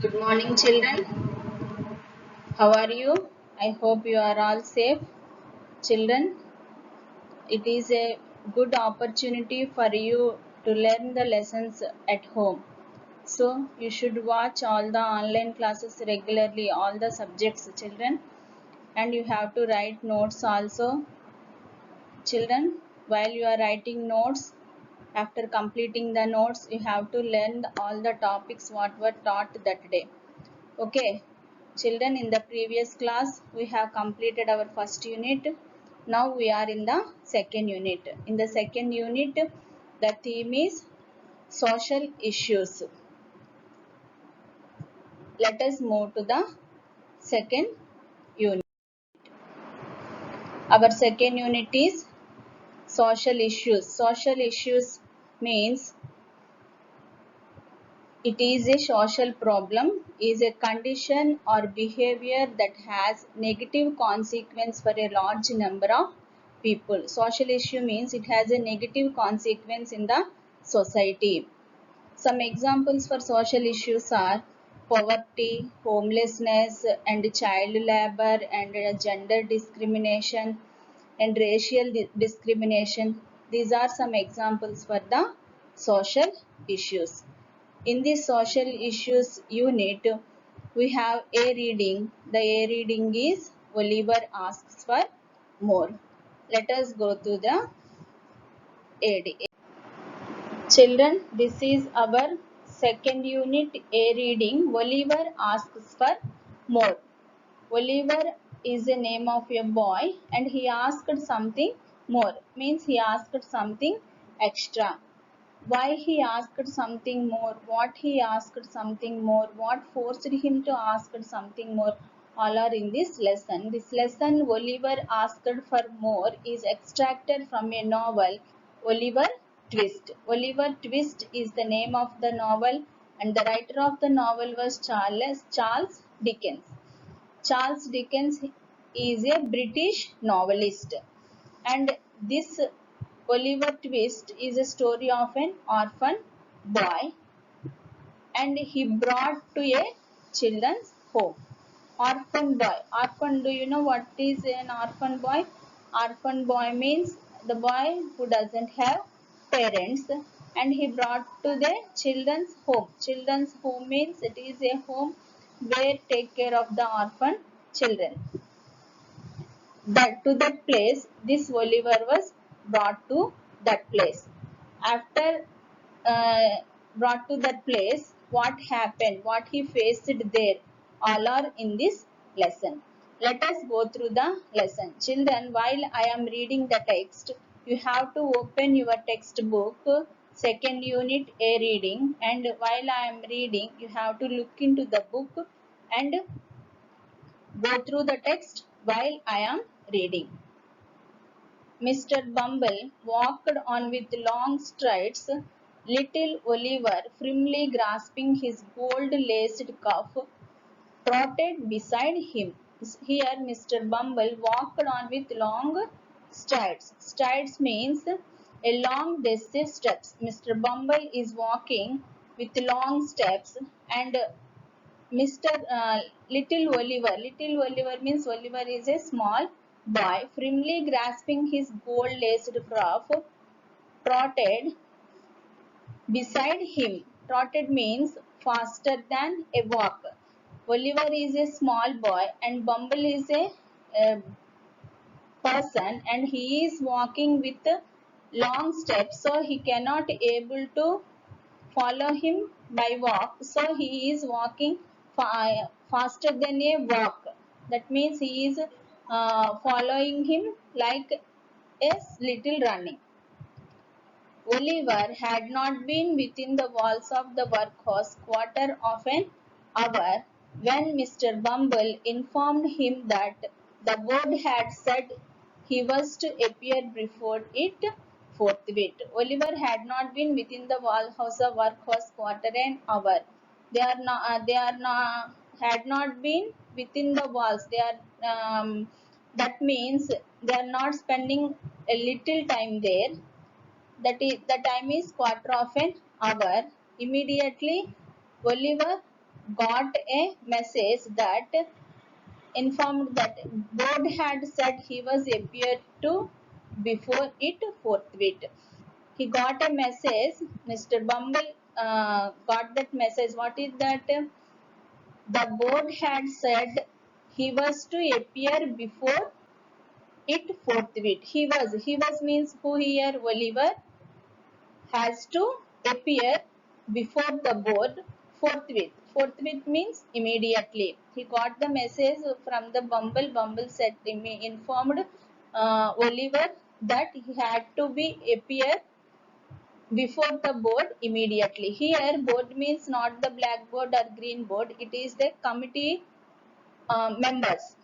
Good morning, children. How are you? I hope you are all safe. Children, it is a good opportunity for you to learn the lessons at home. So, you should watch all the online classes regularly, all the subjects, children, and you have to write notes also. Children, while you are writing notes, after completing the notes, you have to learn all the topics what were taught that day. Okay, children, in the previous class we have completed our first unit. Now we are in the second unit. In the second unit, the theme is social issues. Let us move to the second unit. Our second unit is social issues. Social issues means it is a social problem, is a condition or behavior that has negative consequence for a large number of people. Social issue means it has a negative consequence in the society. Some examples for social issues are poverty, homelessness, and child labor, and gender discrimination, and racial discrimination. These are some examples for the social issues. In this social issues unit, we have a reading. The A reading is Oliver asks for more. Let us go to the AD. Children, this is our second unit A reading. Oliver asks for more. Oliver is the name of a boy and he asked something more. Means he asked something extra. Why he asked something more, what he asked something more, what forced him to ask something more, all are in this lesson. This lesson, Oliver asked for more, is extracted from a novel, Oliver Twist. Oliver Twist is the name of the novel and the writer of the novel was Charles Dickens. Charles Dickens is a British novelist, and this Oliver Twist is a story of an orphan boy and he brought to a children's home. Orphan boy. Orphan, do you know what is an orphan boy? Orphan boy means the boy who doesn't have parents and he brought to the children's home. Children's home means it is a home where take care of the orphan children. That to that place, this Oliver was brought to that place. After brought to that place, what happened, what he faced there, all are in this lesson. Let us go through the lesson. Children, while I am reading the text, you have to open your textbook, second unit A reading, and while I am reading, you have to look into the book and go through the text while I am reading. Mr. Bumble walked on with long strides, little Oliver, firmly grasping his gold-laced cuff, trotted beside him. Here, Mr. Bumble walked on with long strides. Strides means a long decisive steps. Mr. Bumble is walking with long steps and Mr. Little Oliver means Oliver is a small boy, firmly grasping his gold-laced cuff, trotted beside him. Trotted means faster than a walk. Oliver is a small boy and Bumble is a person and he is walking with long steps, so he cannot able to follow him by walk, so he is walking faster than a walk. That means he is following him like a little running. Oliver had not been within the walls of the workhouse quarter of an hour when Mr. Bumble informed him that the board had said he was to appear before it forthwith. Oliver had not been within the house of workhouse quarter an hour. They are not had not been within the walls. That means they are not spending a little time there. That is the time is quarter of an hour. Immediately Oliver got a message that informed that board had said he was appeared to before it forthwith. He got a message. Mr. Bumble got that message. What is that? The board had said he was to appear before it forthwith. He was means who here? Oliver has to appear before the board forthwith. Forthwith means immediately. He got the message from the Bumble. Bumble said informed Oliver that he had to be appear before the board immediately. Here board means not the blackboard or green board. It is the members.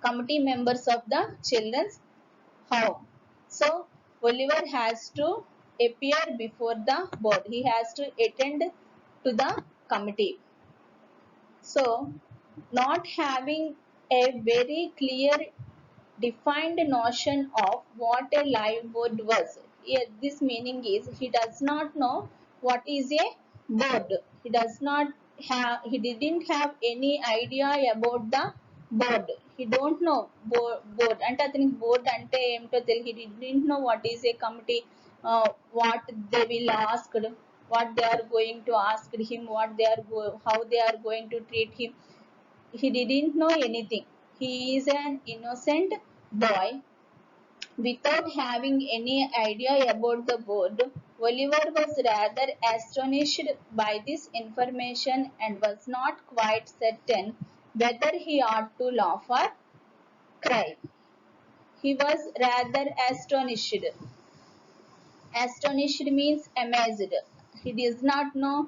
Committee members of the children's home. So Oliver has to appear before the board. He has to attend to the committee. So not having a very clear defined notion of what a live board was. Here, this meaning is he does not know what is a board. He didn't have any idea about the board. He don't know board. అంటే అతనికి board అంటే ఏమిటో తెలియదు. He didn't know what is a committee, what they will ask, what they are going to ask him, how they are going to treat him. He didn't know anything. He is an innocent boy without having any idea about the board. Oliver was rather astonished by this information and was not quite certain whether he ought to laugh or cry. He was rather astonished. Astonished means amazed. He does not know.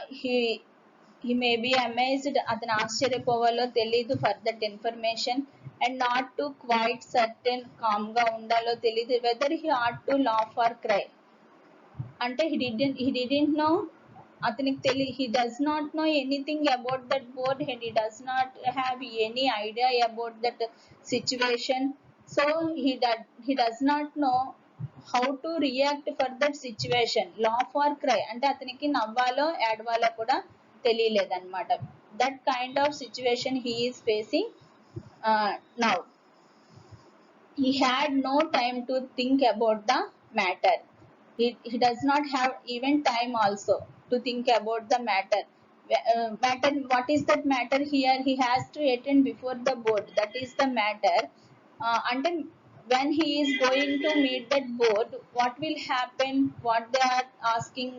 He may be amazed. అతను ఆశ్చర్యపోవాలో తెలీదు for that information and not to quite certain కామ్గా ఉండాలో తెలీదు whether he ought to laugh or cry అంటే he didn't know. అతనికి he does not know anything about that board and he does not have any idea about that situation. So he does not know how to react for that situation. Laugh or cry అంటే అతనికి నవ్వాలో ఏడవాలో కూడా తెలియలేదన్నమాట. That kind of situation he is facing now. He had no time to think about the matter. He does not have even time also to think about the matter. Matter, what is that matter here? He has to attend before the board. That is the matter. Until when he is going to meet that board, what will happen? What they are asking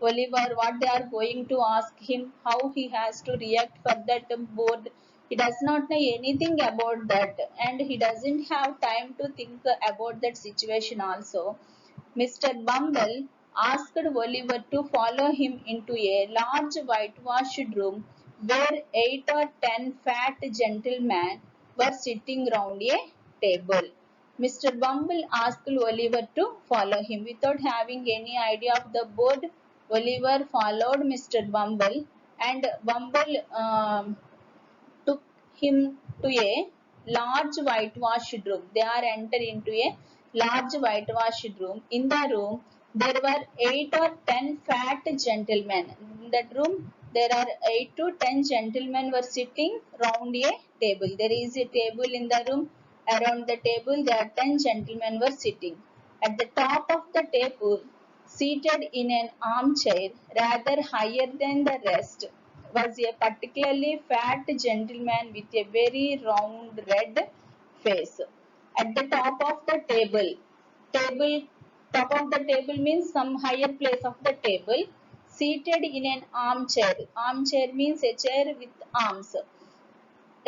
Oliver, what they are going to ask him, how he has to react for that board. He does not know anything about that and he doesn't have time to think about that situation also. Mr. Bumble asked Oliver to follow him into a large whitewashed room where 8 or 10 fat gentlemen were sitting round a table. Mr. Bumble asked Oliver to follow him. Without having any idea of the board, Oliver followed Mr. Bumble and Bumble took him to a large whitewashed room. They are entered into a large whitewashed room. In the room, there were 8 or 10 fat gentlemen. In that room, there are 8 to 10 gentlemen were sitting round a table. There is a table in the room. Around the table, there are 10 gentlemen were sitting. At the top of the table, seated in an armchair rather higher than the rest, was a particularly fat gentleman with a very round red face. At the top of the top of the table means some higher place of the table, seated in an armchair. Armchair means a chair with arms,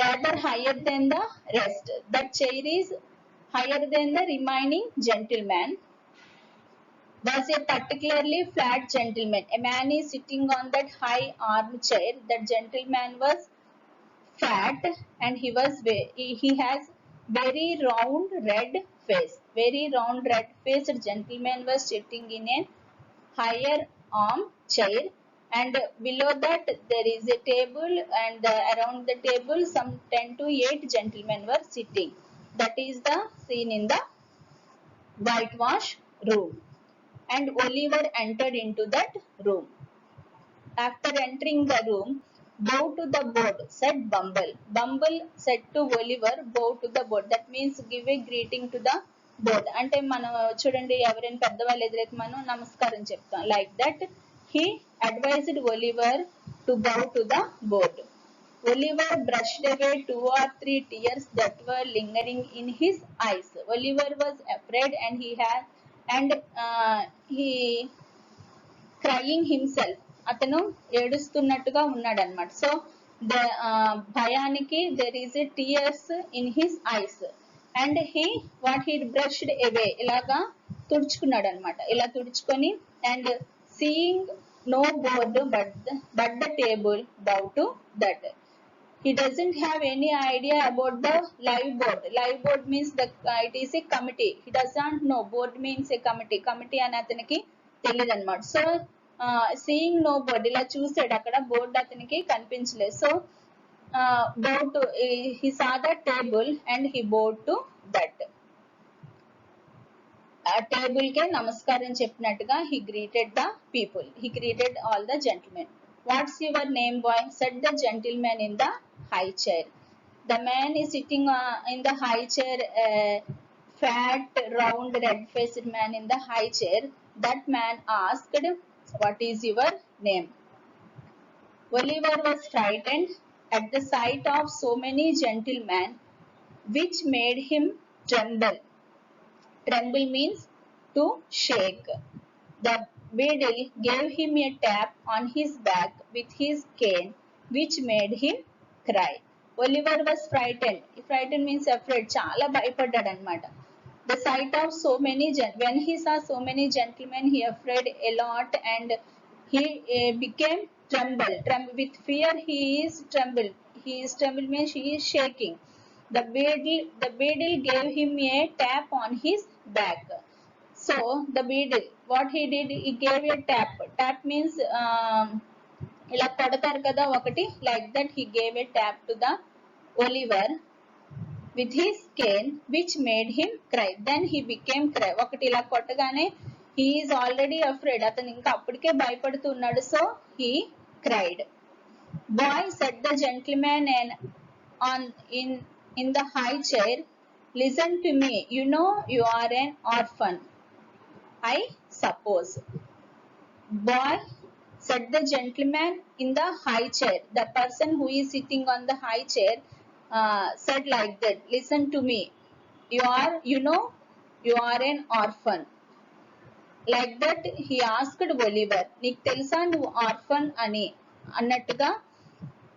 rather higher than the rest. That chair is higher than the remaining gentleman. Was a particularly fat gentleman. A man is sitting on that high armchair. That gentleman was fat and he has very round red face. Very round red faced gentleman was sitting in a higher armchair and below that there is a table and around the table some 10 to 8 gentlemen were sitting. That is the scene in the whitewash room. And Oliver entered into that room. After entering the room, bow to the board, said Bumble. Bumble said to Oliver, bow to the board. That means give a greeting to the board. అంటే మనం చూడండి ఎవరైనా పెద్దవాళ్ళు ఎదురైతే మనం నమస్కారం చెప్తాం. Like that, he advised Oliver to bow to the board. Oliver brushed away 2 or 3 tears that were lingering in his eyes. Oliver was afraid and he crying himself. అతను ఏడుస్తున్నట్టుగా ఉన్నాడు అనమాట. సో భయానికి there is a tears in his eyes and he brushed away, ఇలాగా తుడుచుకున్నాడు అనమాట. ఇలా తుడుచుకొని and seeing no board but the table, bow to that. He doesn't have any idea about the live board. Live board means it is a committee. He doesn't know. Board means a committee. Committee అని అతనికి తెలియదు అనమాట. So seeing no board, ఇలా చూసాడు, అక్కడ board అతనికి కనిపించలేదు. So bow to, he saw the table and he bowed to that. ఆ టేబుల్ కే నమస్కారం చెప్పినట్టుగా he greeted the people. He greeted all the gentlemen. What's your name, boy? Said the gentleman in the high chair. The man is sitting in the high chair, a fat, round, red-faced man in the high chair. That man asked, what is your name? Oliver was frightened at the sight of so many gentlemen, which made him tremble. Tremble means to shake. The beadle gave him a tap on his back with his cane, which made him cry. Oliver was frightened. Frightened means afraid. Chala bhayapadadu anamata. The sight of so many when he saw so many gentlemen, he afraid a lot and he became tremble. With fear he is trembled. He is trembled means he is shaking. The beadle gave him a tap on his back. So the beadle, what he did, he gave a tap. Tap means ఇలా కొడతారు కదా ఒకటి, like that he gave a tap to the Oliver with his cane, which made him cry. Then he became cry. ఒకటి ఇలా కొట్టగానే he is already afraid. అతను ఇంకా అప్పటికే భయపడుతున్నాడు. So he cried. Boy, said the gentleman in the high chair, listen to me. You know you are an orphan, I suppose. Boy, said the gentleman in the high chair. The person who is sitting on the high chair said like that, listen to me. You know you are an orphan. Like that he asked Oliver, నీకు తెలుసా నువ్వు orphan అని అన్నట్టుగా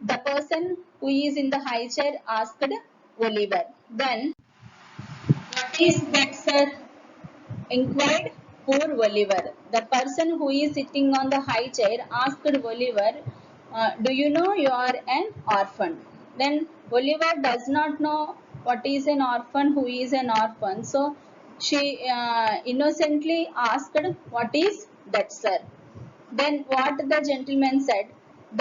the person who is in the high chair asked Oliver. Then, what is that, sir? Inquired poor Oliver. The person who is sitting on the high chair asked Oliver, do you know you are an orphan? Then Oliver does not know what is an orphan, who is an orphan. So she innocently asked, what is that, sir? Then what the gentleman said,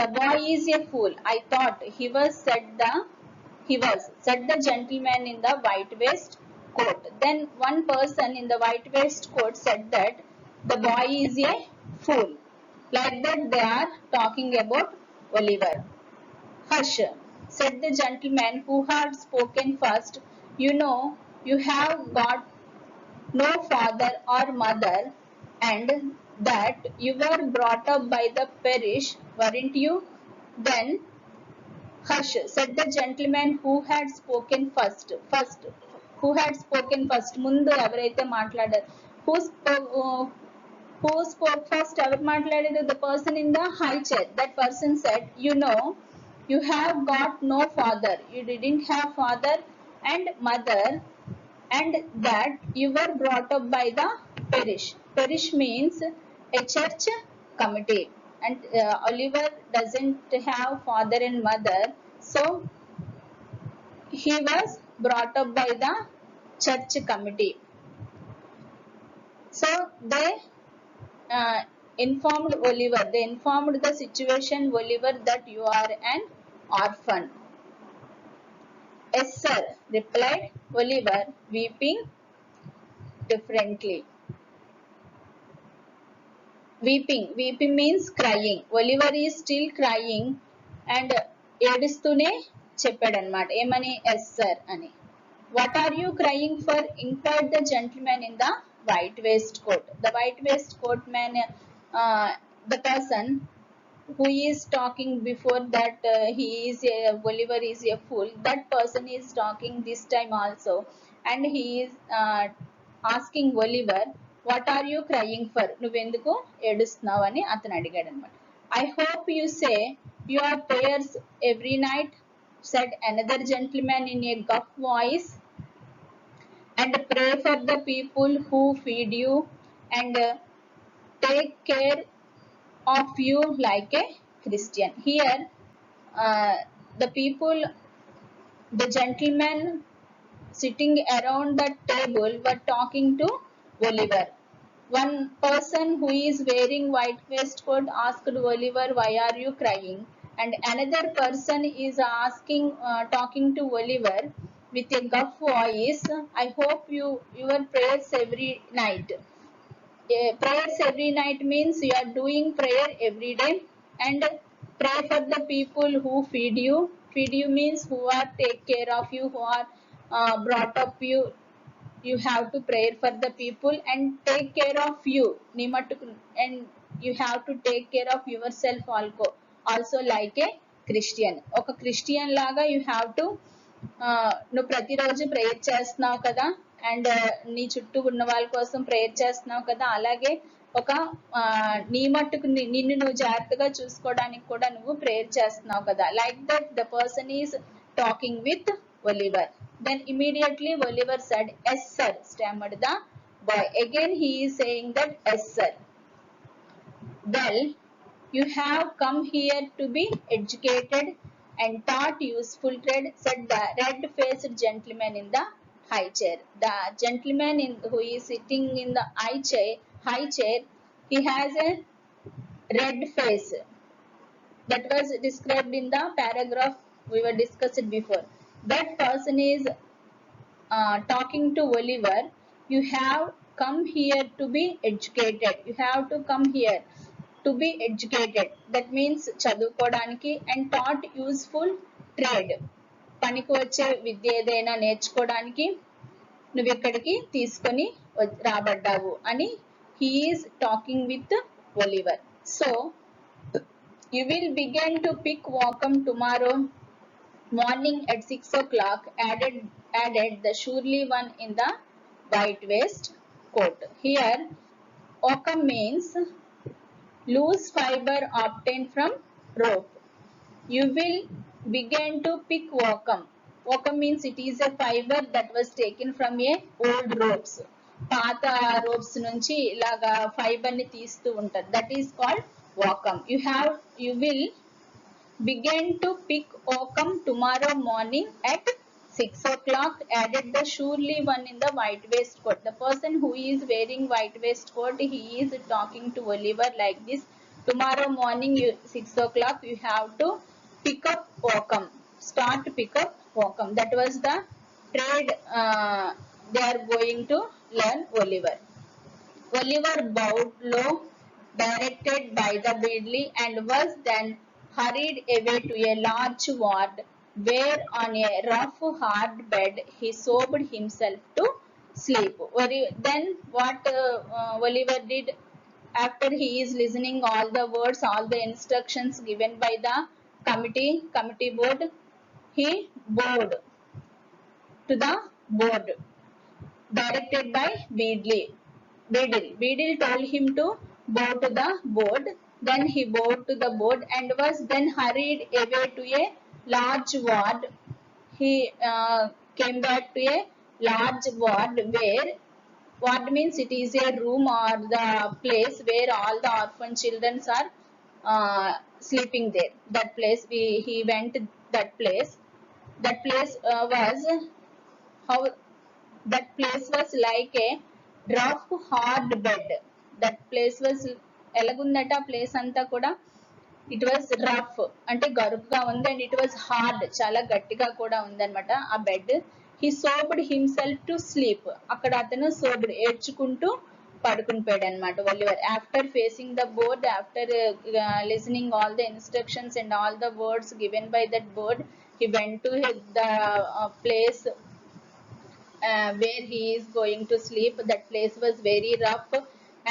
the boy is a fool. I thought he was, said the gentleman in the white waistcoat. Then one person in the white waistcoat said that the boy is a fool. Like that they are talking about Oliver. Hush, said the gentleman who had spoken first. You know you have got no father or mother, and that you were brought up by the parish, weren't you? Then, hush, said the gentleman who had spoken first. Who had spoken first? ముందు ఎవరైతే మాట్లాడారు, who spoke first, ఎవరు మాట్లాడారు? The person in the high chair. That person said, you know you have got no father, you didn't have father and mother, and that you were brought up by the parish. Parish means a church committee, and Oliver doesn't have father and mother, so he was brought up by the church committee. So they informed Oliver, they informed the situation Oliver that you are an orphan. Yes, sir, replied Oliver, weeping differently. weeping means crying. Oliver is still crying and ఏడుస్తూనే చెప్పాడనమాట ఏమని yes sir అని. What are you crying for? Inquired the gentleman in the white waistcoat. The white waistcoat man, the person who is talking before that Oliver is a fool. That person is talking this time also, and he is asking Oliver, what are you crying for? నువ్వెందుకు ఏడుస్తున్నావు అని అతను అడిగాడు అనమాట. I hope you say your prayers every night, said another gentleman in a gruff voice, and pray for the people who feed you and take care of you like a Christian. Here, the people, the gentlemen sitting around the table were talking to Oliver. One person who is wearing white waistcoat asked Oliver, why are you crying? And another person is talking to Oliver with a gruff voice, I hope your prayers every night. Prayers every night means you are doing prayer every day, and pray for the people who feed you. Feed you means who are take care of you, who are brought up you. You have to pray for the people and take care of you. And you have to take care of yourself also like a Christian. ఒక Christian లాగా you have to నువ్వు ప్రతిరోజు prayer చేస్తున్నావు కదా, and నీ చుట్టూ ఉన్న వాళ్ళ కోసం ప్రేయర్ చేస్తున్నావు కదా, అలాగే ఒక నీ మట్టుకు నిన్ను నువ్వు జాగ్రత్తగా చూసుకోవడానికి కూడా నువ్వు ప్రేయర్ చేస్తున్నావు కదా. Like that the person is talking with Oliver. Then immediately Oliver said, yes sir, stammered the boy. Again he is saying that yes sir. Well, you have come here to be educated and taught useful trade, said the red-faced gentleman in the high chair. The gentleman who is sitting in the high chair, he has a red face. That was described in the paragraph we were discussed before. That person is talking to Oliver. You have come here to be educated. You have to come here to be educated. That means చదువుకోవడానికి, and taught useful trade. పనికి వచ్చే విద్య ఏదైనా నేర్చుకోవడానికి నువ్వు ఇక్కడికి తీసుకొని రాబడ్డావు అని he is talking with Oliver. So you will begin to pick Oakham tomorrow morning at 6 o'clock, added the surely one in the white waistcoat. Here, Oakham means loose fiber obtained from rope. You will begin to pick Oakham. Oakham means it is a fiber that was taken from a old ropes. పాత ropes నుంచి ఇలాగా fibre ని తీస్తూ ఉంటారు. That is called Oakham. You will begin to pick Oakham tomorrow morning at 6 o'clock, added the surely one in the white waistcoat. The person who is wearing white waistcoat, he is talking to Oliver like this. Tomorrow morning 6 o'clock you have to pick up Oakham. Start to pick up Oakham. That was the trade they are going to learn Oliver. Oliver bowed low, directed by the Beadle, and was then hurried away to a large ward where on a rough hard bed he sobbed himself to sleep. Then what Oliver did after he is listening all the words, all the instructions given by the committee board, he bowed to the board directed by Beadle. Beadle told him to bow to the board. Then he bowed to the board and was then hurried away to a large ward. He came back to a large ward where, ward means it is a room or the place where all the orphan children are sleeping there. That place, he went that place. That place was like a rough hard bed. That place was ఎలాగుందట ఆ place అంతా కూడా, it was rough అంటే గరుగ్గా ఉంది, and it was hard చాలా గట్టిగా కూడా ఉందన్నమాట ఆ bed. He sobbed himself to sleep. అక్కడ అతను సోబ్డ్ ఏడ్చుకుంటూ పడుకుని పోయాడు అనమాట Oliver. After facing the board, after listening all the instructions and all the words given by that board, he went to the place where he is going to sleep. That place was very rough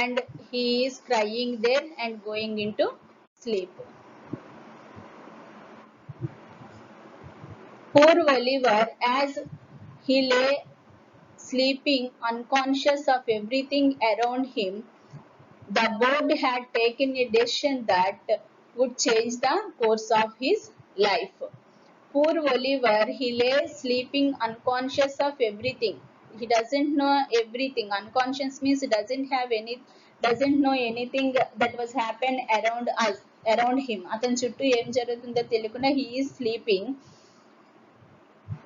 and he is crying there and going into sleep. Poor Oliver, as he lay sleeping unconscious of everything around him, the board had taken a decision that would change the course of his life. Poor Oliver, he lay sleeping unconscious of everything. He doesn't know everything. Unconscious means he doesn't know anything that was happened around us, around him. అతని చుట్టూ ఏం జరుగుతుందో తెలియకుండా he is sleeping.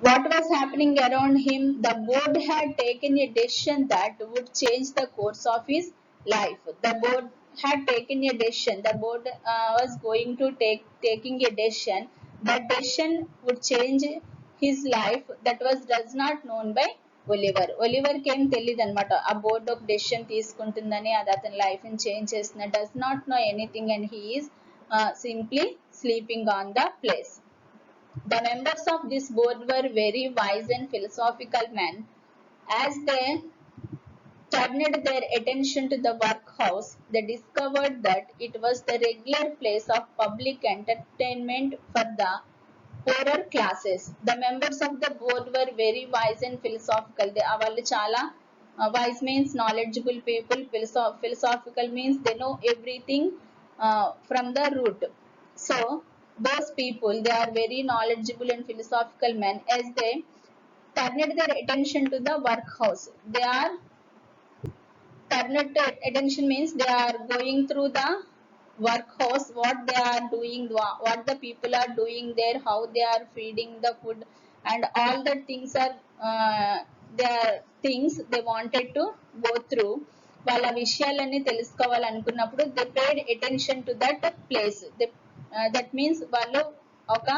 What was happening around him? The board had taken a decision that would change the course of his life. The board had taken a decision. The board was going to taking a decision. That decision would change his life. That does not known by Oliver. Oliver కి ఏం తెలియదు అనమాట ఆ board ఒక decision తీసుకుంటుందని, అది అతని life ని చేంజ్ చేస్తుంది. Does not know anything and he is simply sleeping on the place. The members of this board were very wise and philosophical men. As they turned their attention to the workhouse, they discovered that it was the regular place of public entertainment for the poorer classes. The members of the board were very wise and philosophical. వాళ్ళు చాలా wise means knowledgeable people, philosophical means they know everything from the root. So those people, they are very knowledgeable and philosophical men. As they turned their attention to the workhouse, they are turned attention means they are going through the workhouse, what they are doing, what the people are doing there, how they are feeding the food, and all the things are the things they wanted to go through. వాళ్ళ విషయాలన్నీ తెలుసుకోవాలనుకున్నప్పుడు they paid attention to that place. That means వాళ్ళు ఒక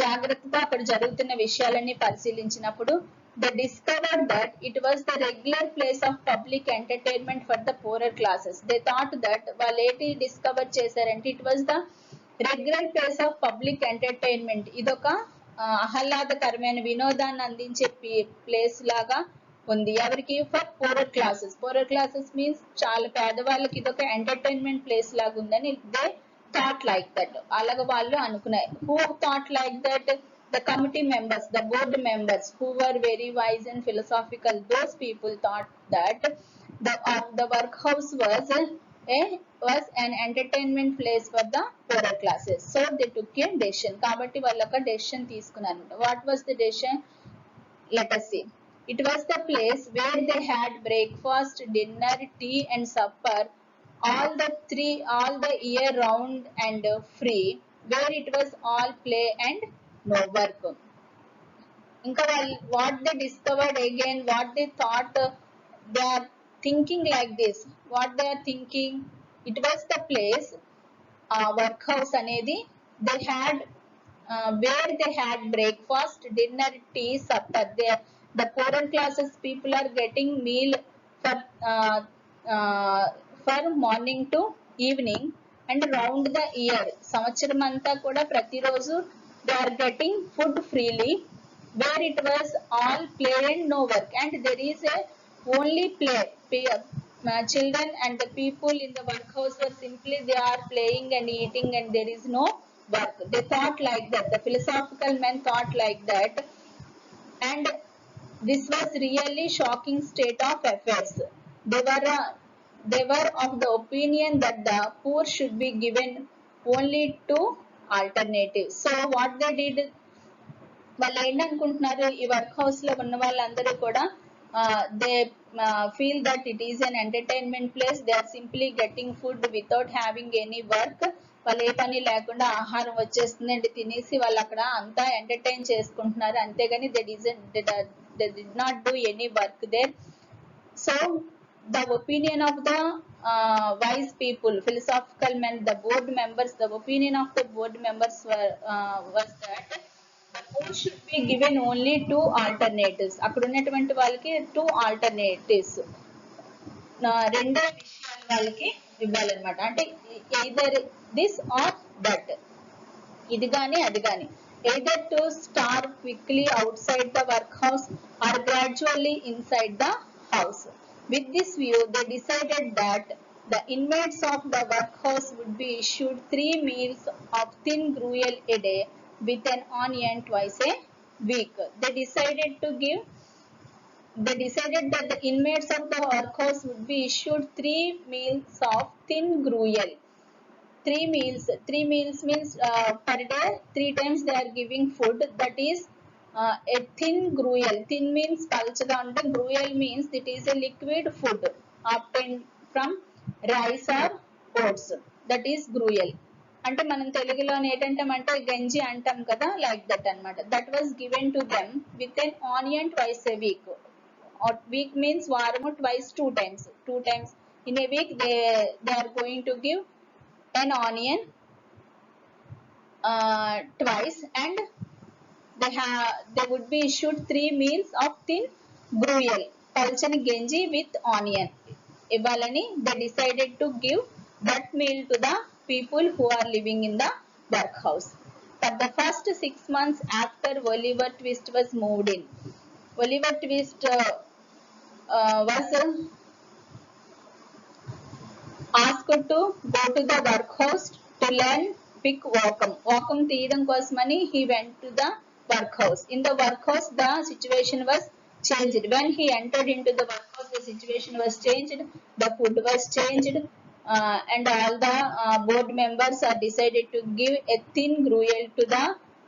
జాగ్రత్తగా అక్కడ జరుగుతున్న విషయాలన్నీ పరిశీలించినప్పుడు they discovered that it was the regular place of public entertainment for the poorer classes. They thought that వాళ్ళు ఏంటి డిస్కవర్ చేశారంటే it was the regular place of public entertainment. ఇదొక ఆహ్లాదకరమైన వినోదాన్ని అందించే ప్లేస్ లాగా ఉంది. ఎవరికి? For poorer classes. Poorer classes means చాలా పేదవాళ్ళకి ఇదొక ఎంటర్టైన్మెంట్ ప్లేస్ లాగా ఉందని దే థాట్ లైక్ దట్. అలాగ వాళ్ళు అనుకున్నారు. Who thought like that? The committee members, the board members who were very wise and philosophical, those people thought that the workhouse was an entertainment place for the poorer classes. So they took a decision. కాబట్టి వాళ్ళు ఒక decision తీసుకున్నారు. What was the decision? Let us see. It was the place where they had breakfast, dinner, tea and supper, all the year round and free, where it was all play and no work. ఇంకా వాళ్ళు what they discovered again, what they thought, they are thinking like this. What they are thinking? It was the place, workhouse అనేది they had where they had breakfast, dinner, tea, supper. The poorer classes people are getting meal for morning to evening and round the year. సంవత్సరం అంతా కూడా ప్రతిరోజు they are getting food freely, where it was all play and no work, and there is a only play. Children and the people in the workhouse were simply they are playing and eating and there is no work. They thought like that. The philosophical men thought like that, and this was really shocking state of affairs. They were of the opinion that the poor should be given only two alternatives. So what they did, వాళ్ళు ఏంటనుకుంటున్నారు, ఈ work house లో ఉన్న వాళ్ళందరూ కూడా they feel that it is an entertainment place. They are simply getting food without having any work. వాళ్ళు ఏ పని లేకుండా ఆహారం వచ్చేస్తుంది అంటే తినేసి వాళ్ళు అక్కడ అంతా ఎంటర్టైన్ చేసుకుంటున్నారు, అంతేగాని they did not do any work there. So the opinion of the wise people, philosophical men, the board members, the opinion of the board members was that the poor should be given only two alternatives. అక్కడ ఉన్నటువంటి వాళ్ళకి two alternatives. రెండే విషయాలు వాళ్ళకి ఇవ్వాలన్నమాట. అంటే either this or that, ఇది కానీ అది కానీ, either to start quickly outside the workhouse or gradually inside the house. With this view, they decided that the inmates of the workhouse would be issued 3 meals of thin gruel a day with an onion twice a week. They decided that the inmates of the workhouse would be issued 3 meals of thin gruel. 3 meals means per day 3 times they are giving food, that is a thin gruel. Thin means పల్చగా ఉంటే, gruel means it is a liquid food obtained from rice or oats, that is gruel. అంటే మనం తెలుగులో ఏంటంటామంటే గంజి అంటాం కదా, like that అన్నమాట. That was given to them with an onion twice a week. Week means వారము, twice 2 times in a week they are going to give an onion twice, and they would be issued 3 meals of thin gruel, palchani genji with onion ivalani. They decided to give that meal to the people who are living in the workhouse. For the first 6 months after Oliver Twist was moved in, Oliver Twist was asked to go to the workhouse to learn pick vacuum తీయడం కోసమని he went to the workhouse. In the workhouse the situation was changed. When he entered into the workhouse, the situation was changed, the food was changed, and all the board members are decided to give a thin gruel to the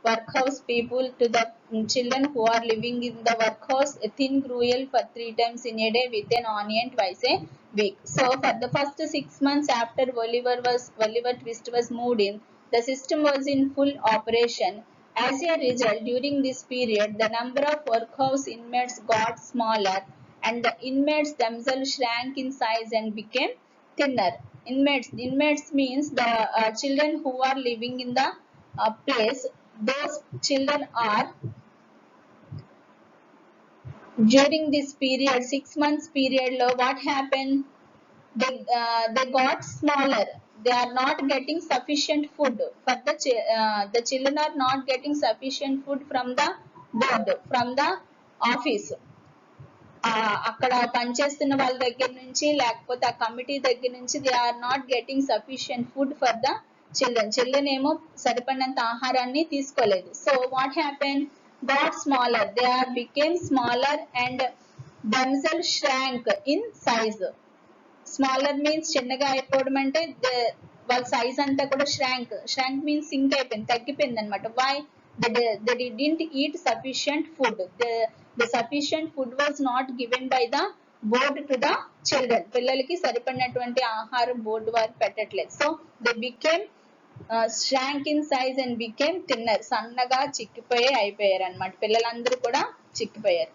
workhouse people, to the children who are living in the workhouse, a thin gruel for 3 times in a day with an onion twice a week. So for the first 6 months after Oliver Twist was moved in, the system was in full operation. As a result, during this period, the number of workhouse inmates got smaller, and the inmates themselves shrank in size and became thinner. Inmates means the children who are living in the place. Those children are, during this period, 6 months period lo what happened, they got smaller. They are not getting sufficient food for the children are not getting sufficient food from the board, from the office. అక్కడ పనిచేస్తున్న వాళ్ళ దగ్గర నుంచి, లేకపోతే ఆ committee దగ్గర నుంచి, they are not getting sufficient food for the children ఏమో సరిపడినంత ఆహారాన్ని తీసుకోలేదు. So what happen, got smaller, they are became smaller and themselves shrank in size. Smaller means చిన్నగా అయిపోవడం, అంటే వాళ్ళ సైజ్ అంతా కూడా shrank మీన్స్ సింక్ అయిపోయింది, తగ్గిపోయింది అనమాట. Why, they didn't eat sufficient food. The sufficient food was not given by the board to the children. పిల్లలకి సరిపడినటువంటి ఆహారం బోర్డు వారు పెట్టట్లేదు. So they became shrank in size and became thinner. సన్నగా అయిపోయారు అనమాట. పిల్లలందరూ కూడా చిక్కిపోయారు.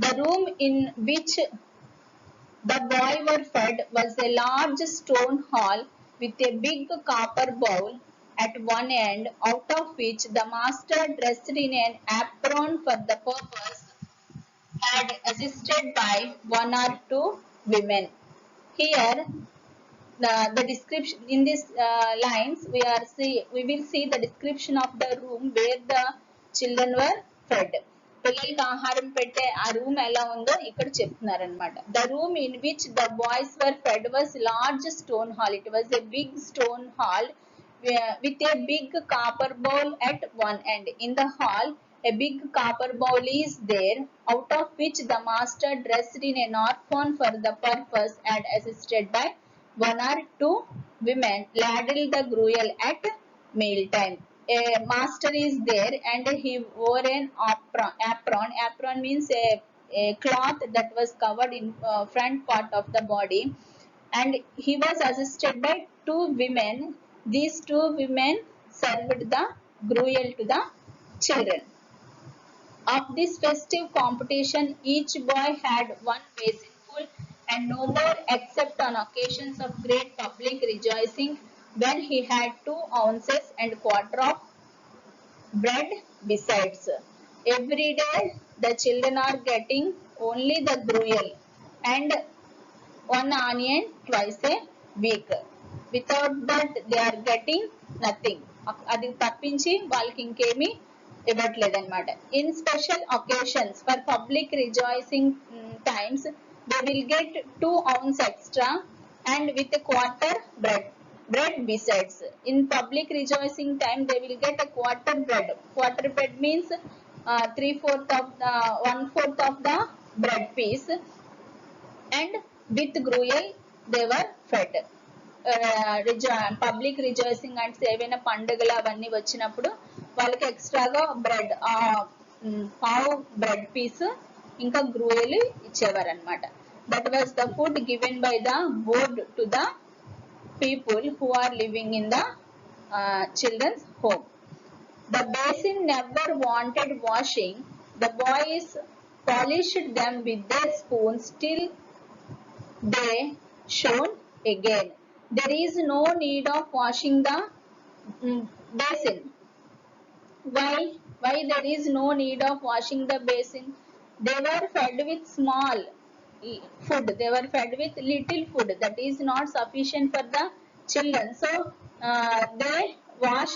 The room in which the boy were fed was a large stone hall with a big copper bowl at one end, out of which the master, dressed in an apron for the purpose, had assisted by 1 or 2 women. Here, the description in these lines, we will see the description of the room where the children were fed. పిల్లలకి ఆహారం పెట్టే ఆ room ఎలా ఉందో ఇక్కడ చెప్తున్నారు అనమాట. The room in which the boys were fed was large stone hall. It was a big stone hall with a big copper bowl at one end. In the hall, a big copper bowl is there, out of which the master, dressed in an apron for the purpose and assisted by 1 or 2 women, ladled the gruel at meal time. A master is there and he wore an apron. Apron means a cloth that was covered in front part of the body, and he was assisted by 2 women. These 2 women served the gruel to the children. Of this festive competition, each boy had 1 basinful and no more, except on occasions of great public rejoicing, when he had 2 ounces and quarter of bread besides. Every day the children are getting only the gruel, and one onion twice a week. Without that they are getting nothing. అది తప్పించి వాళ్ళకి ఇంకేమీ ఇవ్వట్లేదు అనమాట. In special occasions for public rejoicing times they will get 2 ounce extra and with a quarter bread besides. In public rejoicing time they will get a quarter bread. Quarter bread means 3/4 of the 1/4 of the bread piece, and with gruel they were fed. Public rejoicing అంటే ఏవైనా పండుగలు అవన్నీ వచ్చినప్పుడు వాళ్ళకి ఎక్స్ట్రాగా bread పావు bread piece ఇంకా గ్రూయలు ఇచ్చేవారు అనమాట. That was the food given by the board to the people who are living in the children's home. The basin never wanted washing. The boys polished them with their spoons till they shone again. There is no need of washing the basin. Why there is no need of washing the basin? They were fed with small food. They were fed with little food that is not sufficient for the children. So they wash,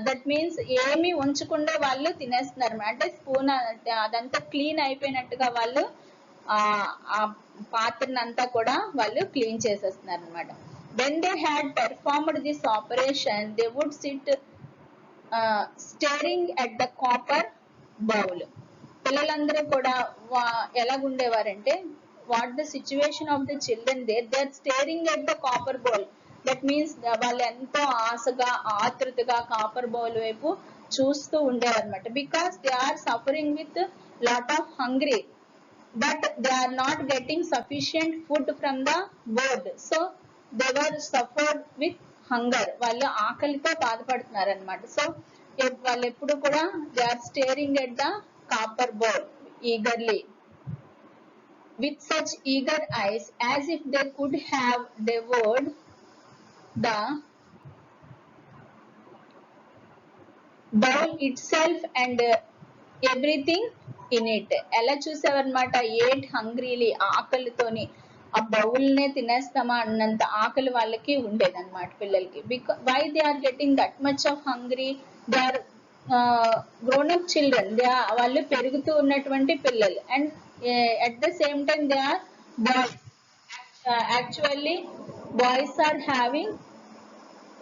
that means ఏమి ఉంచకుండా వాళ్ళు తినేస్తున్నారు అంటే spoon అదంతా clean అయిపోయినట్టుగా వాళ్ళు ఆ పాత్రనంతా కూడా వాళ్ళు clean చేసేస్తున్నారు అనమాట. When they had performed this operation, they would sit staring at the copper bowl. పిల్లలందరూ కూడా ఎలాగుండేవారంటే, what the situation of the children there, they are staring at the copper bowl. That means వాళ్ళు ఎంతో ఆశగా ఆతృతగా copper bowl వైపు చూస్తూ ఉండేవారు అనమాట. Because they are suffering with lot of hungry, but they are not getting sufficient food from the board. So they were suffered with hunger. వాళ్ళు ఆకలితో బాధపడుతున్నారు అనమాట. సో వాళ్ళు ఎప్పుడు కూడా they are staring at the copper bowl eagerly with such eager eyes as if they could have devoured the bowl itself and everything in it. ఎలా చూసేవారనమాట, at హంగ్రీలీ, ఆకలితోని ఆ బౌల్నే తినేస్తామా అన్నంత ఆకలి వాళ్ళకి ఉండేదన్నమాట పిల్లలకి. Why they are getting that much of hungry? They are grown up children, వాళ్ళు పెరుగుతూ ఉన్నటువంటి పిల్లలు. And at the same time they are boys. Actually boys are having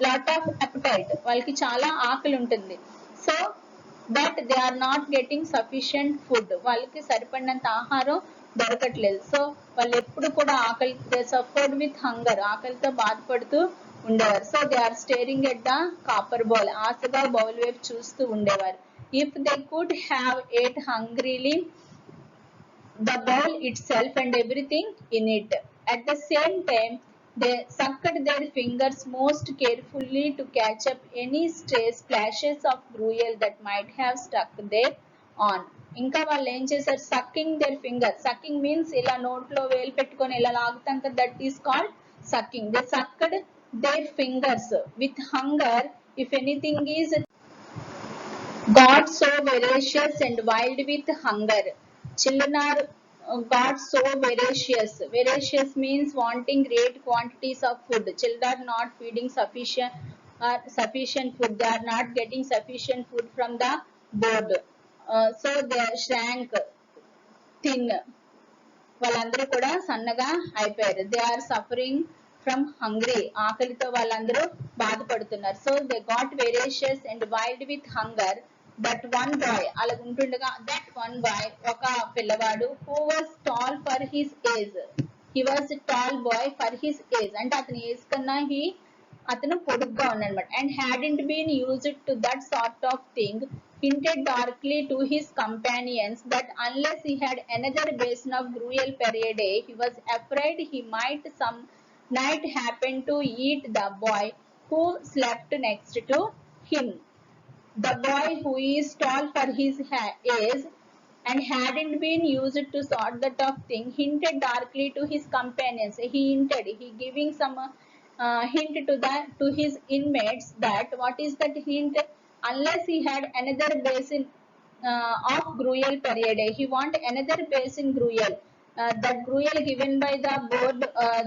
lot of appetite, వాళ్ళకి చాలా ఆకలి ఉంటుంది. So but they are not getting sufficient food, వాళ్ళకి సరిపడినంత ఆహారం దొరకట్లేదు. సో వాళ్ళు ఎప్పుడు కూడా ఆకలి, దే సఫర్డ్ విత్ హంగర్, ఆకలితో బాధపడుతూ ఉండేవారు. So they are staring at the copper bowl, ఆశగా బౌల్ వైపు చూస్తూ ఉండేవారు. If they could have eat hungrily the bowl itself and everything in it. At the same time, they sucked their fingers most carefully to catch up any stray splashes of gruel that might have stuck there on. ఇంకా వాళ్ళు ఏం చేశారు, sucking their finger. Sucking means ఇలా నోట్లో వేలు పెట్టుకొని ఇలా లాగుతాం కదా, that is called sucking. They sucked their fingers with hunger if anything is God so voracious and wild with hunger. Children are got so voracious. Voracious means wanting great quantities of food. Children are not feeding sufficient food. They are not getting sufficient food from the board. So they shrank thin. వాళ్ళందరూ కూడా సన్నగా అయిపోయారు. They are suffering from hungry, ఆకలితో వాళ్ళందరూ బాధపడుతున్నారు. So they got voracious and wild with hunger. That one boy, అలా ఉంటుండగా that one boy, ఒక పిల్లవాడు, who was tall for his age. He was tall boy for his age అంటే అతని age కన్నా అతను పొడుగ్గా ఉన్నాడనమాట. And hadn't been used to that sort of thing, hinted darkly to his companions that unless he had another basin of gruel per day, he was afraid he might some night happen to eat the boy who slept next to him. The boy who is tall for his age and hadn't been used to sort that of thing hinted darkly to his companions. He hinted, he giving some hint to his inmates. That what is that hint? Unless he had another basin of gruel per day, he want another basin gruel. that gruel given by the board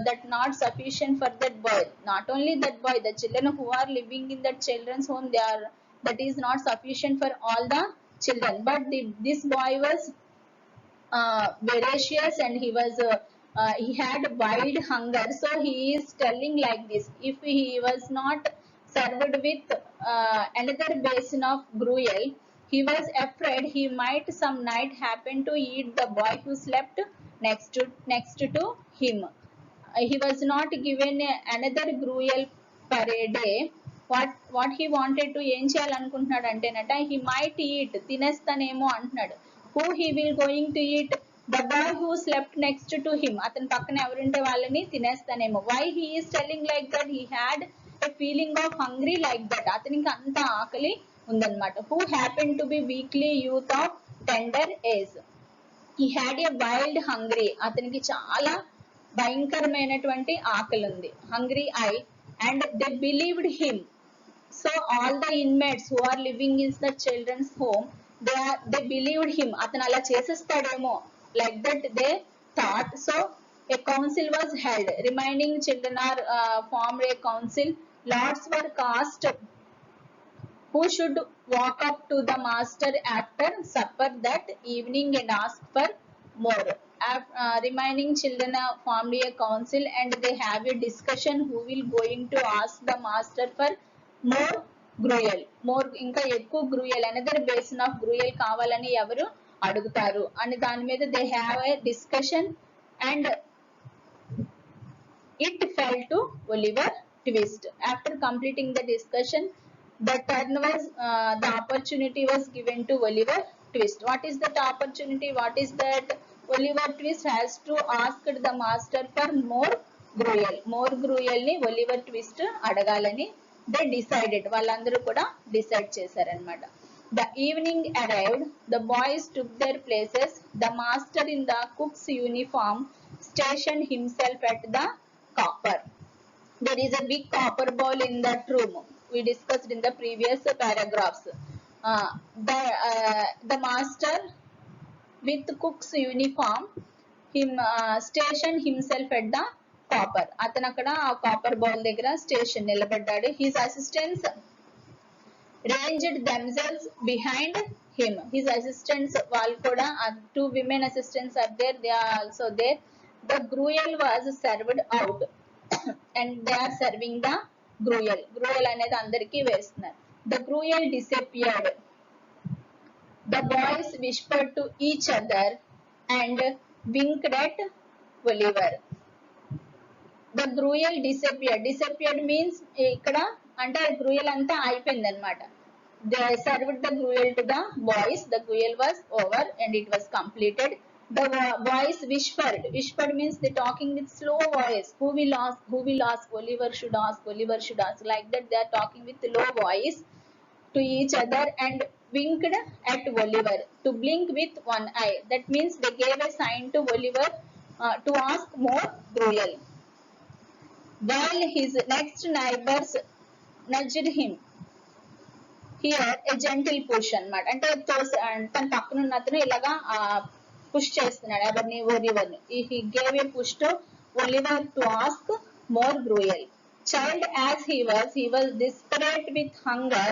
that not sufficient for that boy. Not only that boy, the children who are living in that children's home, they are, that is not sufficient for all the children. But this boy was voracious, and he had wild hunger. So he is telling like this: if he was not served with another basin of gruel, he was afraid he might some night happen to eat the boy who slept next to him. He was not given another gruel per a day. What he wanted to ఏం చేయాలనుకుంటున్నాడు అంటేనట, he might eat, తినేస్తానేమో అంటున్నాడు. Who he will going to eat? The boy who slept next to him. అతని పక్కన ఎవరుంటే వాళ్ళని తినేస్తానేమో. Why he is telling like that? He had a feeling of hungry like that. అతనికి అంత ఆకలి ఉందన్నమాట. Who happened to be weakly youth of tender age. He had a wild hungry. అతనికి చాలా భయంకరమైనటువంటి ఆకలి ఉంది, hungry eye. And they believed him. So all the inmates who are living in the children's home, they believed him. అతను అలా చేసేస్తాడేమో, like that they thought. So a council was held. Remaining children are formed a council. Lots were cast who should walk up to the master after supper that evening and ask for more. Remaining children formed a council, and they have a discussion who will going to ask the master for more gruel. More ఇంకా ఎక్కువ gruel, another basin of gruel కావాలని ఎవరు అడుగుతారు అని దాని మీద they have a discussion. And it fell to Oliver Twist. After completing the discussion, the opportunity was given to Oliver Twist. What is that opportunity? What is that? Oliver Twist has to ask the master for more gruel. More gruel ni Oliver Twist అడగాలని they decided. వాళ్ళందరూ కూడా decide చేశారన్నమాట. The evening arrived. The boys took their places. The master in the cook's uniform stationed himself at the copper. There is a big copper bowl in that room. We discussed in the previous paragraphs. The master with cook's uniform stationed himself at the copper. అతను అక్కడ ఆ copper bowl దగ్గర station నిలబడ్డాడు. His assistants ranged themselves behind him. His assistants వాళ్ళు కూడా, two women assistants are there. They are also there. The gruel was served out and they are serving the gruel. Gruel అనేది అందరికీ వేస్తున్నారు. The gruel disappeared. The boys whispered to each other and winked at Oliver. The gruel disappeared. Disappeared means ఇక్కడ అంటే gruel అంతా అయిపోయింది అన్నమాట. They served the gruel to the boys. The gruel was over and it was completed. The boys whispered. Whispered means they talking with slow voice. Who will ask? Who will ask? Oliver should ask. Oliver should ask. Like that they are talking with low voice to each other and winked at Oliver to blink with one eye. That means they gave a sign to Oliver to ask more gruel. While his next neighbors nudged him. Here a gentle push అన్నమాట. అంటే తన పక్కన ఉన్న అతను ఇలాగా push చేస్తున్నాడు ఎవరిని, ఒలివర్ని. He gave a push to Oliver to ask more gruel. Child as he was desperate with hunger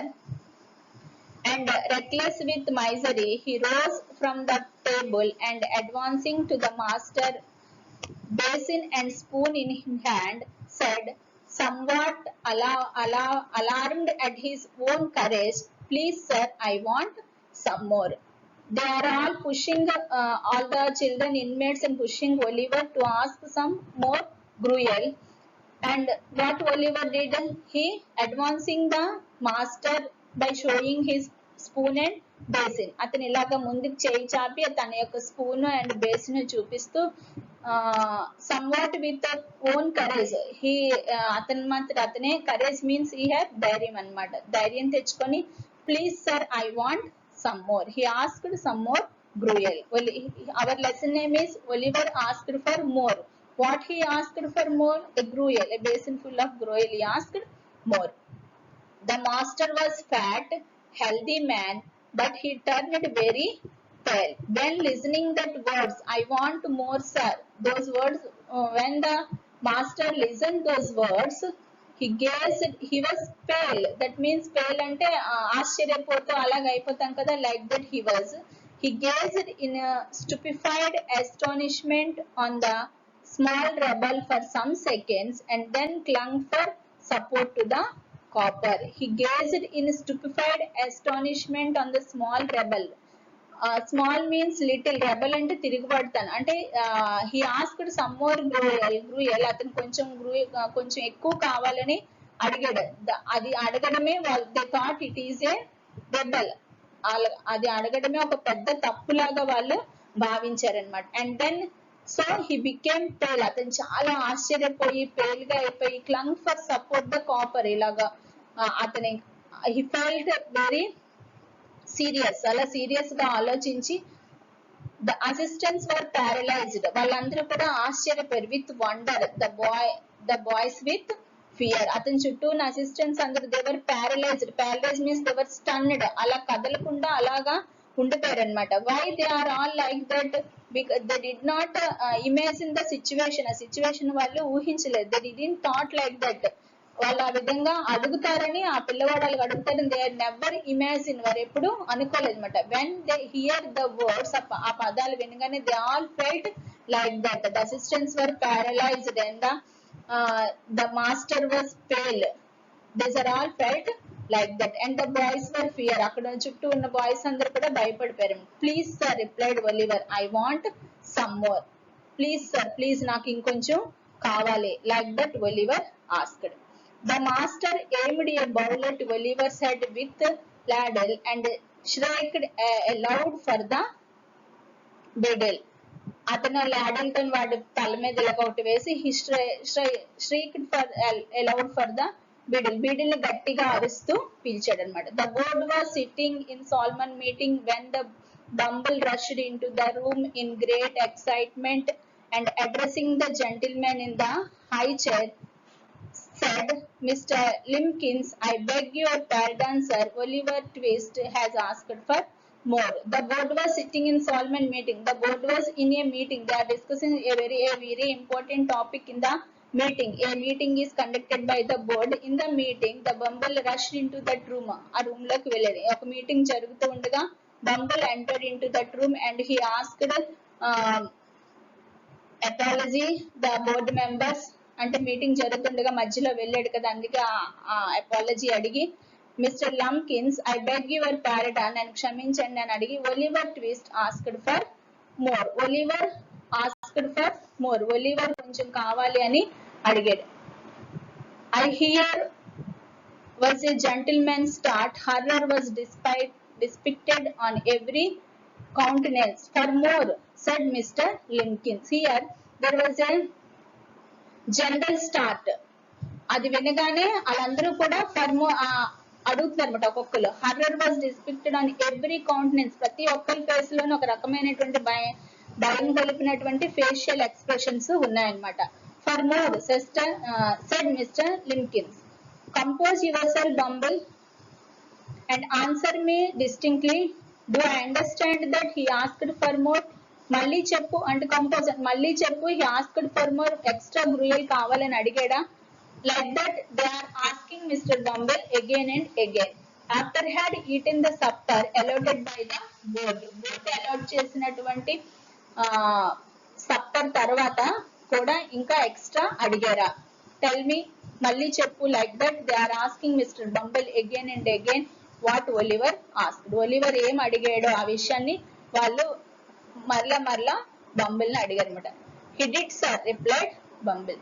and reckless with misery. He rose from the table and advancing to the master, basin and spoon in hand, said, somewhat alarmed at his own courage, please sir, I want some more. They are all pushing, all the children inmates and pushing Oliver to ask some more gruel. And what Oliver did, he advancing the master by showing his spoon and basin. అతను ఇలాగా ముందుకు చేయి చాపి తన యొక్క spoon and basin చూపిస్తూ somewhat with own courage, he అతను మాత్రం అతనే, courage means he had ధైర్యం అన్నమాట. ధైర్యం తెచ్చుకొని please sir, I want some more. He asked some more gruel. Our lesson name is Oliver asked for more. What he asked for more? A gruel, a basin full of gruel. He asked more. The master was fat, healthy man, but he turned very pale. When listening that words, I want more, sir. Those words, when the master listened those words, he gazed, he was pale. That means pale ante ఆశ్చర్యపోతూ అలాగ అయిపోతాం కదా, like that he was. He gazed in a stupefied astonishment on the small rebel for some seconds and then clung for support to the copper. He gazed in stupefied astonishment on the small rebel. Small means little, rebel అంటే తిరుగుబడతాను అంటే he asked some more gruel అతను కొంచెం ఎక్కువ కావాలని అడిగాడు. అది అడగడమే they thought it is a rebel. అది అడగడమే ఒక పెద్ద తప్పులాగా వాళ్ళు భావించారనమాట. And then so he became pale, అతను చాలా ఆశ్చర్యపోయి పేల్ గా అయిపోయి clung for support the copper, ఇలాగా అతని హీ ఫెల్ట్ వెరీ సీరియస్, అలా సీరియస్ గా ఆలోచించి ద అసిస్టెంట్స్ వర్ ప్యారలైజ్డ్, వాళ్ళందరూ కూడా ఆశ్చర్యపోయారు. With wonder the boys with fear, అతని చుట్టూ ఉన్న అసిస్టెంట్స్ అందరూ they were paralysed. Paralyse means they were stunned, అలా కదలకుండా అలాగా ఉండిపోయారు అనమాట. Why they are all like that, because they did not imagine the situation, ఆ సిచ్యువేషన్ వాళ్ళు ఊహించలేదు. They didn't thought like that, వాళ్ళు ఆ విధంగా అడుగుతారని, ఆ పిల్లవాడు వాళ్ళకి అడుగుతారని దే నెవర్ ఇమాజిన్, వారు ఎప్పుడు అనుకోలేదు అనమాట. When they here the words, ఆ పదాలు వినగానే they all felt like that. The assistants were paralysed and the master was pale. These are all felt like that. And the boys were fear. అక్కడ చుట్టూ ఉన్న బాయ్స్ అందరూ కూడా భయపడిపోయారు. Please sir replied Oliver, I want some more. Please sir, please నాకు ఇంకొంచెం కావాలి. Like that Oliver asked. The master aimed a bowl at Oliver's head with ladle and shrieked aloud for the beadle. అతను ladle తో వాడి తల మీద ఇలా ఒకటి వేసి he shrieked for aloud for the beadle. beadle ని గట్టిగా అరుస్తూ పిలిచాడు అనమాట. The board was sitting in solemn meeting when the Bumble rushed into the room in great excitement and addressing the gentleman in the high chair said, Mr. Limpkins, I beg your pardon, sir. Oliver Twist has asked for more. The board was sitting in solemn meeting. The board was in a meeting. They are discussing a very important topic in the meeting. A meeting is conducted by the board. In the meeting, the Bumble rushed into that room. ఆ room లోకి వెళ్ళాడు. ఒక meeting జరుగుతూ ఉండగా Bumble entered into that room and he asked apology the board members. అంటే meeting జరుగుతుండగా మధ్యలో వెళ్ళాడు కదా, అందుకే అపాలజీ అడిగి మిస్టర్ లంకిన్స్ ఐ బెగ్ యువర్ పారడాన్, నన్ను క్షమించండి అని అడిగి Oliver twist asked for more. Oliver asked for more, Oliver కొంచెం కావాలి అని అడిగాడు. I here was a gentleman's start. Horror was depicted on every countenance. For more, said Mr. Limpkins. Here there was a general start. అది వినగానే వాళ్ళందరూ కూడా అడుగుతున్నారు అనమాట ఒక్కొక్కరు. Horror was depicted on every countenance, ప్రతి ఒక్కరి ఫేస్ లోనే ఒక రకమైనటువంటి భయం కలిపినటువంటి ఫేషియల్ ఎక్స్ప్రెషన్స్ ఉన్నాయన్నమాట. For more said Mr Limbkins, compose yourself Bumble and answer me distinctly. Do I understand that he asked for more. మళ్ళీ చెప్పు అంటే కంపోజ్, మళ్ళీ చెప్పు. He asked for more, extra gruel కావాలని అడిగాడా. Like that they are asking Mr Bumble again and again. After had eaten the supper allotted by the board, board allot చేసినటువంటి supper తర్వాత కూడా ఇంకా ఎక్స్ట్రా అడిగారా. టెల్ మీ, మళ్ళీ చెప్పు. Like that they are asking Mr Bumble again and again what Oliver asked. Oliver ఏం అడిగాడో ఆ విషయాన్ని వాళ్ళు మరలా బంబుల్ ని అడిగారు అనమాట. He did sir replied Bumble.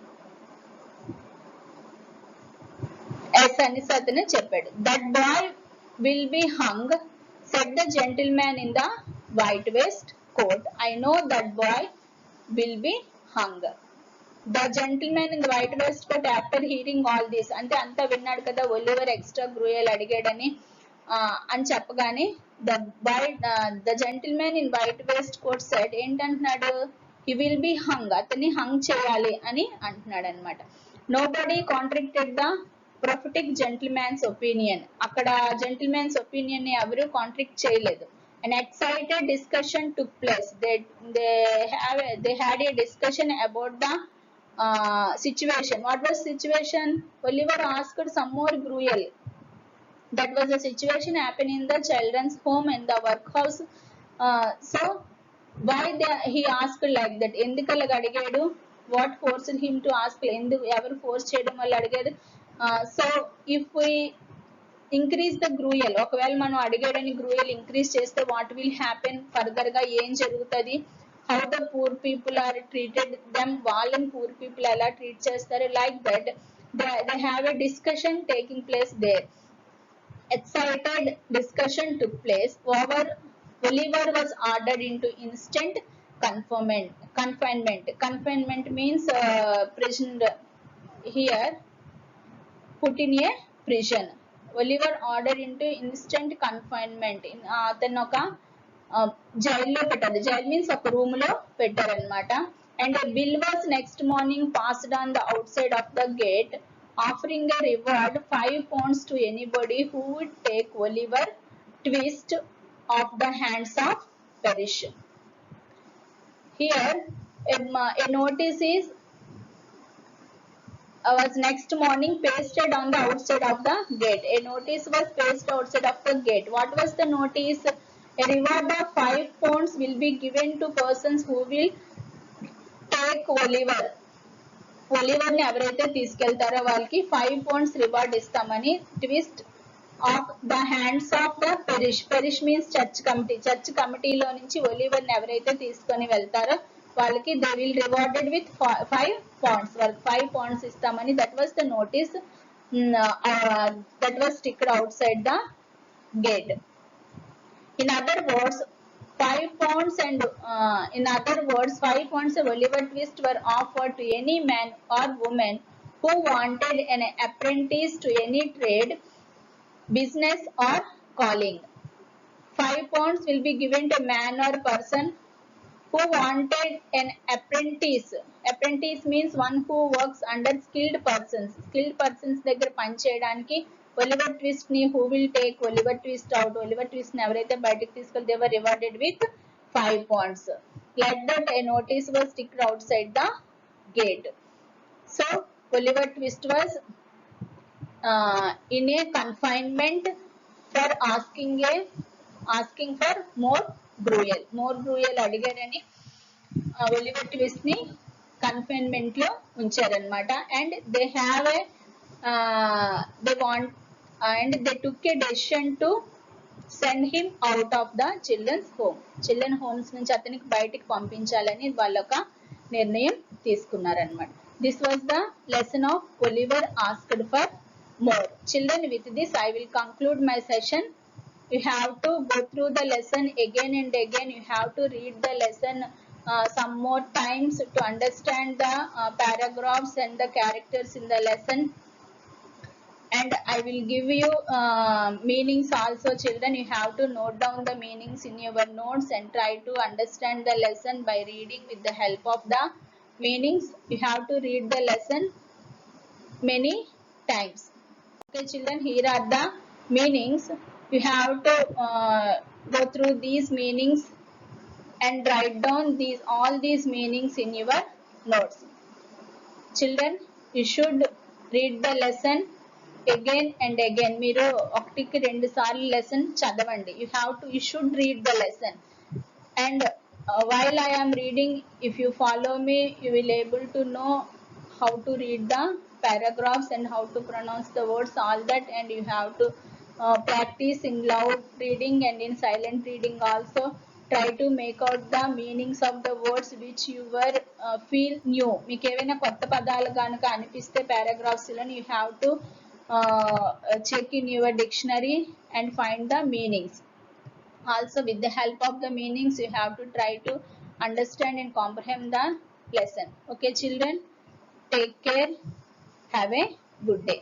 Yes అని అతను చెప్పాడు. That boy will be hung said the gentleman in the white waistcoat. I know that boy will be hung. The gentleman in the white waistcoat after hearing all this, అంటే అంతా విన్నాడు కదా Oliver extra gruel అడిగాడని అని చెప్పగానే the gentleman in white waistcoat said, ఏంటంటున్నాడు, he will be hung, అతన్ని hung చేయాలి అని అంటున్నాడు అనమాట. Nobody contradicted the prophetic gentleman's opinion. అక్కడ జెంటిల్మెన్స్ ఒపీనియన్ ని ఎవరు కాంట్రాడిక్ట్ చేయలేదు. An excited discussion took place. They had a discussion about the situation. What was situation? Oliver asked some more gruel. That was a situation happening in the children's home and the workhouse. So why he asked like that? ఎందుకు అలాగ అడిగాడు? What forced him to ask? ఎందుకు ఎవరు force చేయడం వల్ల అడిగాడు? So if we increase the gruel, ఒకవేళ మనం అడిగాడని gruel increase చేస్తే what will happen? Further గా ఏం జరుగుతుంది? How the poor people are treated, them వాళ్ళని poor people ఎలా ట్రీట్ చేస్తారు? Like that they have a discussion taking place there. Excited discussion took place. Oliver was ordered into instant confinement. Confinement means prison. Here, put in a prison. Oliver ordered into instant confinement. అతను ఒక జైల్లో పెట్టారు. Jail means ఒక room లో పెట్టారు అనమాట. And a bill was next morning passed on the outside of the gate, offering a reward 5 pounds to anybody who would take Oliver Twist off the hands of Parrish. Here, a notice was next morning pasted on the outside of the gate. A notice was pasted outside of the gate. What was the notice? A reward of 5 pounds will be given to persons who will take Oliver. Oliver ని ఎవరైతే తీసుకెళ్తారో వాళ్ళకి 5 pounds reward ఇస్తామని twist of the hands of the perish means church కమిటీలో నుంచి Oliver ని ఎవరైతే తీసుకొని వెళ్తారో వాళ్ళకి they will rewarded with 5 pounds. వాళ్ళకి 5 pounds ఇస్తామని that was the notice that was sticked out side the gate. In other words, 5 pounds and in other words, 5 pounds of Oliver Twist were offered to any man or woman who wanted an apprentice to any trade, business or calling. 5 pounds will be given to man or person who wanted an apprentice. Apprentice means one who works under skilled persons. Skilled persons దగ్గర పని చేయడానికి Oliver Twist ni who will take Oliver Twist out. Oliver Twist ni ఎవరైతే బయటికి తీసుకెళ్తే they were rewarded with 5 pounds. Like that a notice was sticked outside the gate. So Oliver Twist was in a confinement for asking for more gruel. More gruel అడిగారని Oliver Twist ని confinement లో ఉంచారనమాట. And they have a they want and they took a decision to send him out of the children's home. Children homes నుంచి అతనికి బయటికి పంపించాలని వాళ్ళు ఒక నిర్ణయం తీసుకున్నారనమాట. This was the lesson of Oliver asked for more. Children, with this I will conclude my session. You have to go through the lesson again and again. You have to read the lesson some more times to understand the paragraphs and the characters in the lesson. And I will give you meanings also. Children, you have to note down the meanings in your notes and try to understand the lesson by reading with the help of the meanings. You have to read the lesson many times. Okay children, here are the meanings. You have to go through these meanings and write down all these meanings in your notes. Children, you should read the lesson again and again. మీరు ఒకటికి 2 సార్లు lesson చదవండి. You should read the lesson. And while I am reading, if you follow me, you will able to know how to read the paragraphs and how to pronounce the words, all that. And you have to practice in loud reading and in silent reading also. Try to make out the meanings of the words which you were feel new. మీకు ఏవైనా కొత్త పదాలు కనుక అనిపిస్తే paragraphs లో you have to check in your dictionary and find the meanings. Also, with the help of the meanings, you have to try to understand and comprehend the lesson. Okay children, take care. Have a good day.